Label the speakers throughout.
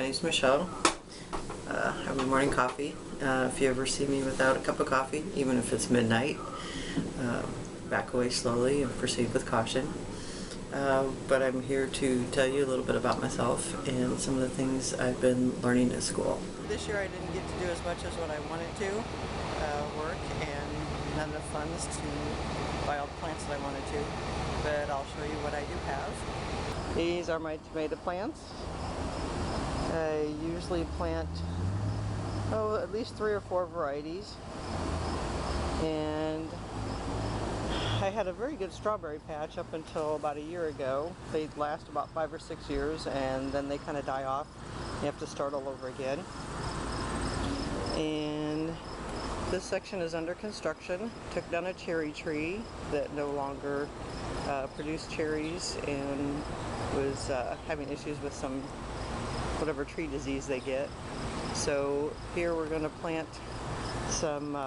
Speaker 1: name's Michelle. I have a morning coffee. If you ever see me without a cup of coffee, even if it's midnight, back away slowly and proceed with caution. But I'm here to tell you a little bit about myself and some of the things I've been learning at school. This year I didn't get to do as much as what I wanted to work, and not enough funds to buy all the plants that I wanted to, but I'll show you what I do have. These are my tomato plants. I usually plant at least 3 or 4 varieties, and I had a very good strawberry patch up until about a year ago. They last about 5 or 6 years, and then they kind of die off. You have to start all over again. And this section is under construction. Took down a cherry tree that no longer produced cherries and was having issues with some whatever tree disease they get. So here we're going to plant some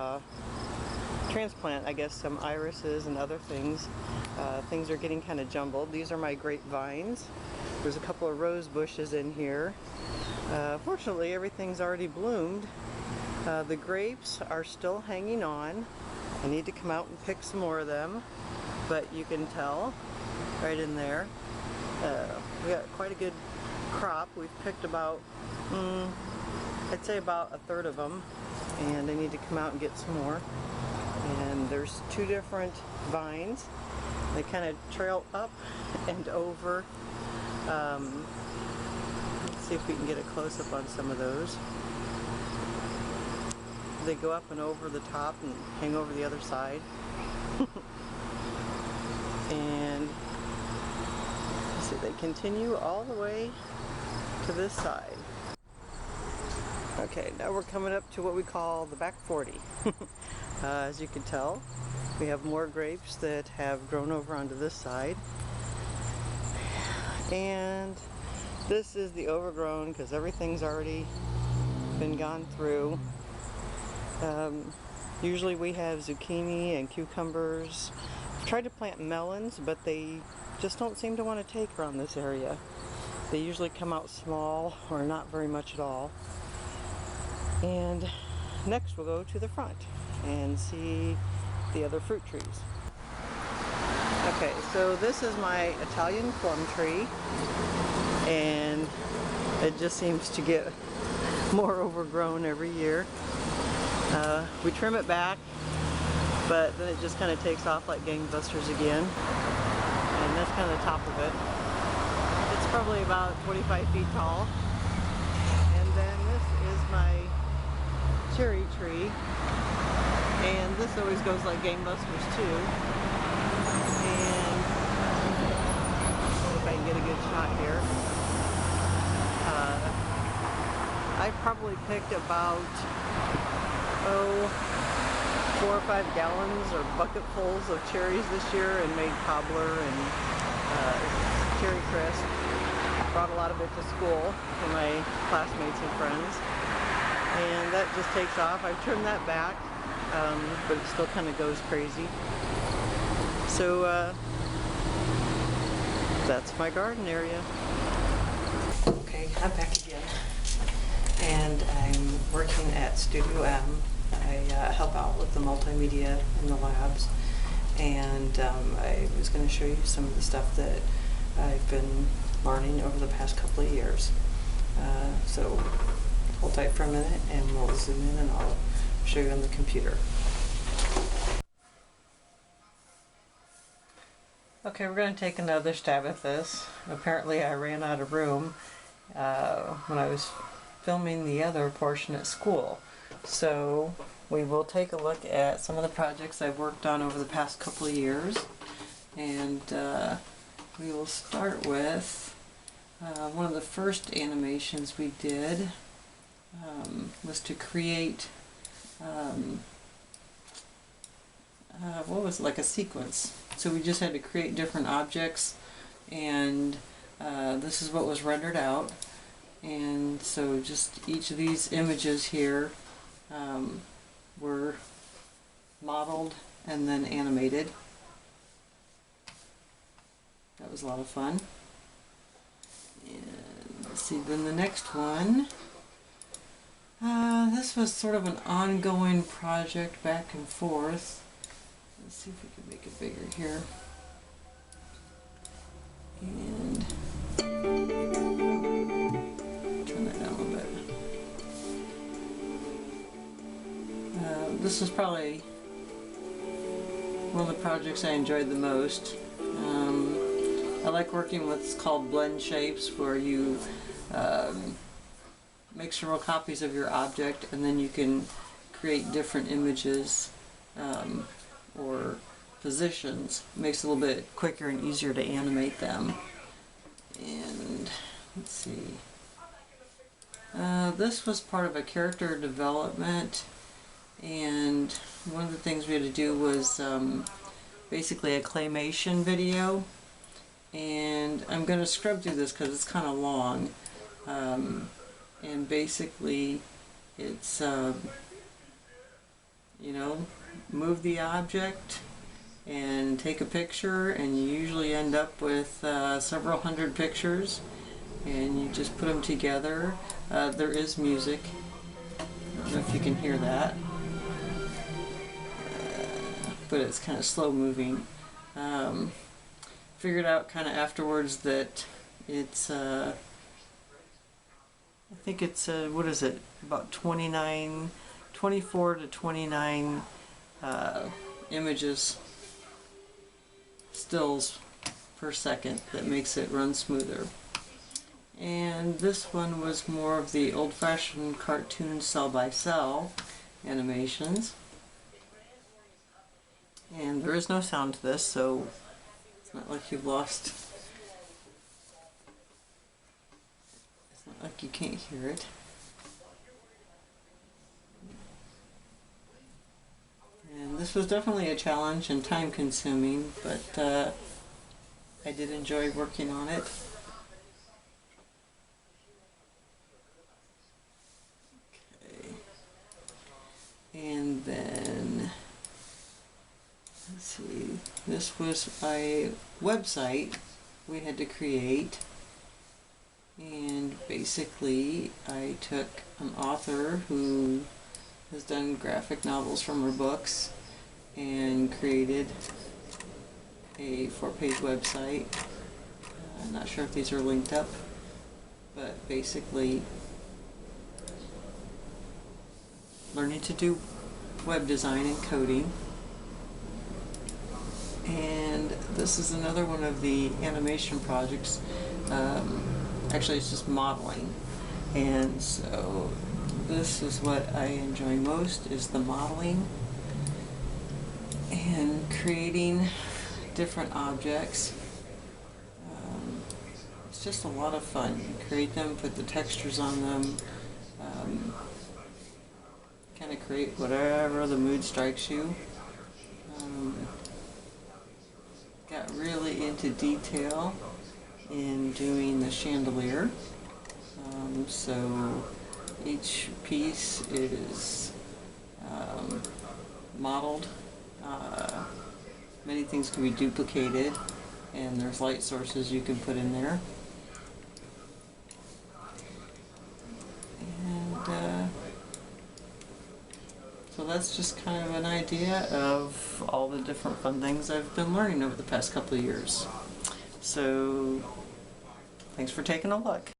Speaker 1: transplant, I guess, some irises and other things. Things are getting kind of jumbled. These are my grapevines. There's a couple of rose bushes in here. Fortunately, everything's already bloomed. The grapes are still hanging on. I need to come out and pick some more of them, but you can tell right in there. We got quite a good crop. We've picked about, I'd say about a third of them, and I need to come out and get some more. And there's 2 different vines. They kind of trail up and over. Let's see if we can get a close-up on some of those. They go up and over the top and hang over the other side. And let's see, they continue all the way to this side. Okay, now we're coming up to what we call the back 40. As you can tell, we have more grapes that have grown over onto this side. And this is the overgrown because everything's already been gone through. Usually we have zucchini and cucumbers. I've tried to plant melons, but they just don't seem to want to take around this area. They usually come out small or not very much at all. And next we'll go to the front and see the other fruit trees. Okay, so this is my Italian plum tree, and it just seems to get more overgrown every year. We trim it back, but then it just kind of takes off like gangbusters again. And that's kind of the top of it. It's probably about 25 feet tall. And then this is my cherry tree. And this always goes like gangbusters too. And if I can get a good shot here. I probably picked about 4 or 5 gallons or bucketfuls of cherries this year and made cobbler and cherry crisp. Brought a lot of it to school for my classmates and friends. And that just takes off. I've trimmed that back, but it still kind of goes crazy. So that's my garden area. Okay, I'm back again. And I'm working at Studio M. I help out with the multimedia in the labs, and I was going to show you some of the stuff that I've been learning over the past couple of years. So hold tight for a minute and we'll zoom in and I'll show you on the computer. Okay, we're going to take another stab at this. Apparently I ran out of room when I was filming the other portion at school. So we will take a look at some of the projects I've worked on over the past couple of years, and we will start with one of the first animations we did was to create what was it, like a sequence. So we just had to create different objects, and this is what was rendered out. And so just each of these images here were modeled and then animated. That was a lot of fun. And let's see, then the next one, this was sort of an ongoing project back and forth. Let's see if we can make it bigger here. And turn that down a little bit. This is probably one of the projects I enjoyed the most. I like working with what's called blend shapes, where you make several copies of your object and then you can create different images or positions. It makes it a little bit quicker and easier to animate them. And let's see. This was part of a character development, and one of the things we had to do was basically a claymation video. And I'm going to scrub through this because it's kind of long. And basically it's, you know, move the object and take a picture, and you usually end up with several hundred pictures, and you just put them together. There is music. I don't know if you can hear that, but it's kind of slow moving. Figured out kind of afterwards that it's I think it's what is it, about 24 to 29 images, stills per second, that makes it run smoother. And this one was more of the old-fashioned cartoon cell-by-cell animations. And there is no sound to this, so it's not like you've lost, it's not like you can't hear it. And this was definitely a challenge and time consuming, but I did enjoy working on it. Okay. And then, let's see, this was a website we had to create, and basically I took an author who has done graphic novels from her books and created a 4-page website. I'm not sure if these are linked up, but basically learning to do web design and coding. And this is another one of the animation projects. Actually, it's just modeling. And so this is what I enjoy most, is the modeling and creating different objects. It's just a lot of fun. You create them, put the textures on them, kind of create whatever the mood strikes you. Got really into detail in doing the chandelier. So each piece is modeled. Many things can be duplicated, and there's light sources you can put in there. And so that's just kind of an idea of all the different fun things I've been learning over the past couple of years. So thanks for taking a look.